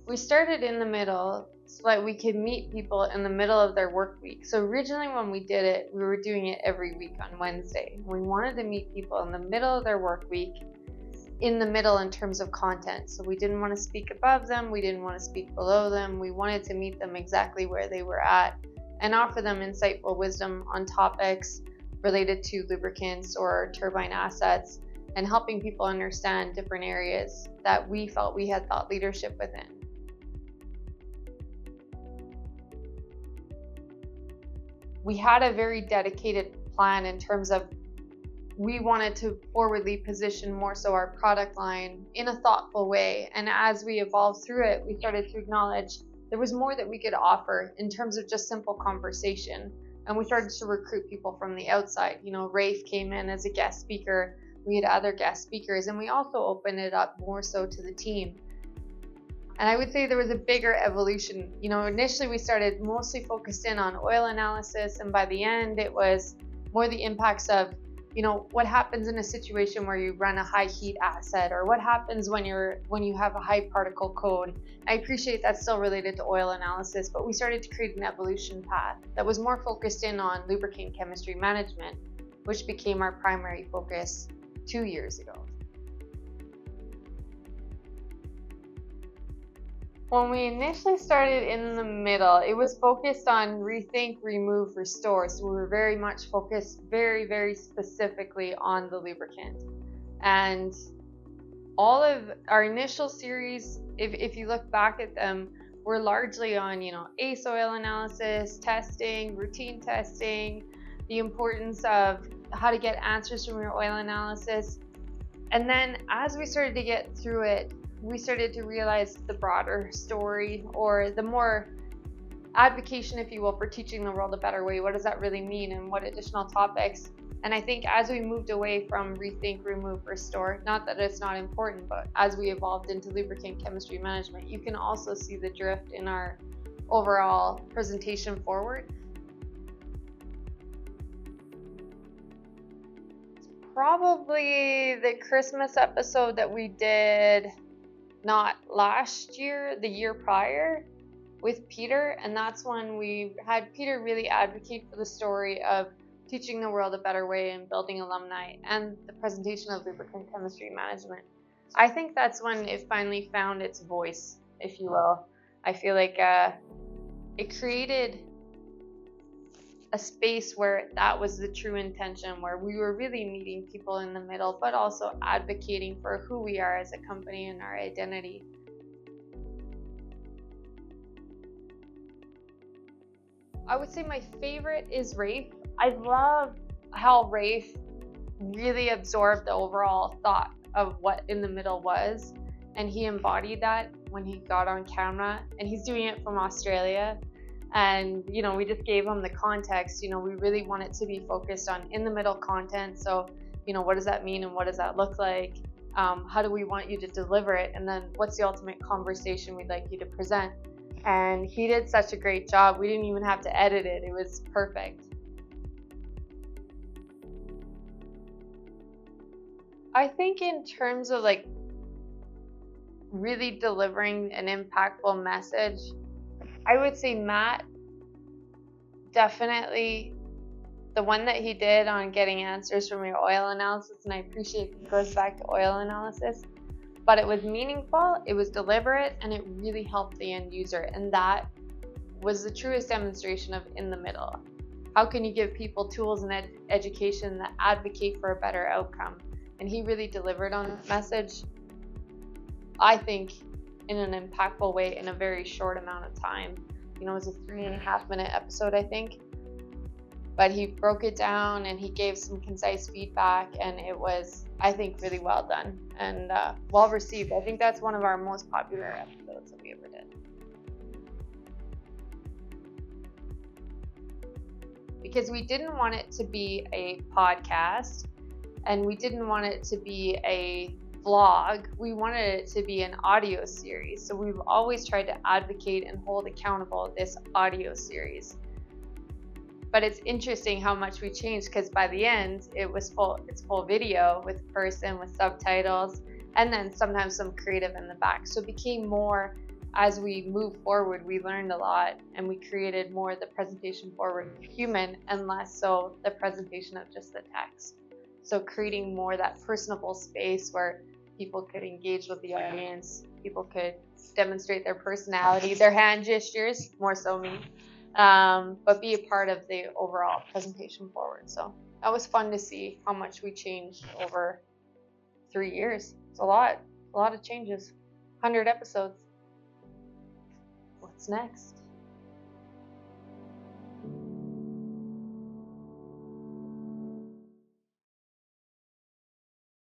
We started in the middle so that we could meet people in the middle of their work week. So originally when we did it, we were doing it every week on Wednesday. We wanted to meet people in the middle of their work week, in the middle in terms of content. So we didn't want to speak above them, we didn't want to speak below them. We wanted to meet them exactly where they were at and offer them insightful wisdom on topics related to lubricants or turbine assets, and helping people understand different areas that we felt we had thought leadership within. We had a very dedicated plan in terms of we wanted to forwardly position more so our product line in a thoughtful way. And as we evolved through it, we started to acknowledge there was more that we could offer in terms of just simple conversation. And we started to recruit people from the outside. Rafe came in as a guest speaker. We had other guest speakers, and we also opened it up more so to the team. And I would say there was a bigger evolution. Initially we started mostly focused in on oil analysis, and by the end it was more the impacts of, what happens in a situation where you run a high heat asset, or what happens when you have a high particle code. I appreciate that's still related to oil analysis, but we started to create an evolution path that was more focused in on lubricant chemistry management, which became our primary focus 2 years ago. When we initially started in the middle, it was focused on rethink, remove, restore. So we were very much focused very, very specifically on the lubricant. And all of our initial series, if you look back at them, were largely on, ACE oil analysis, testing, routine testing, the importance of how to get answers from your oil analysis. And then as we started to get through it, we started to realize the broader story, or the more advocation, if you will, for teaching the world a better way. What does that really mean, and what additional topics? And I think as we moved away from rethink, remove, restore, not that it's not important, but as we evolved into lubricant chemistry management, you can also see the drift in our overall presentation forward. Probably the Christmas episode that we did, not last year, the year prior, with Peter. And that's when we had Peter really advocate for the story of teaching the world a better way and building alumni, and the presentation of lubricant chemistry management. I think that's when it finally found its voice, if you will. I feel like it created a space where that was the true intention, where we were really meeting people in the middle, but also advocating for who we are as a company and our identity. I would say my favorite is Rafe. I love how Rafe really absorbed the overall thought of what in the middle was, and he embodied that when he got on camera, and he's doing it from Australia. And we just gave him the context. We really want it to be focused on in the middle content. So what does that mean, and what does that look like? How do we want you to deliver it, and then what's the ultimate conversation we'd like you to present? And he did such a great job. We didn't even have to edit it. It was perfect. I think in terms of really delivering an impactful message, I would say Matt, definitely the one that he did on getting answers from your oil analysis, and I appreciate it goes back to oil analysis, but it was meaningful, it was deliberate, and it really helped the end user. And that was the truest demonstration of in the middle. How can you give people tools and education that advocate for a better outcome? And he really delivered on that message, I think, in an impactful way in a very short amount of time. It was a 3.5 minute episode, I think, but he broke it down and he gave some concise feedback, and it was, I think, really well done and well received. I think that's one of our most popular episodes that we ever did, because we didn't want it to be a podcast, and we didn't want it to be a vlog. We wanted it to be an audio series. So we've always tried to advocate and hold accountable this audio series. But it's interesting how much we changed, because by the end it's full video with person, with subtitles, and then sometimes some creative in the back. So it became more as we move forward, we learned a lot, and we created more of the presentation forward human and less so the presentation of just the text. So creating more that personable space where people could engage with the audience, people could demonstrate their personality, their hand gestures, more so me, but be a part of the overall presentation forward. So that was fun to see how much we changed over 3 years. It's a lot of changes. 100 episodes. What's next?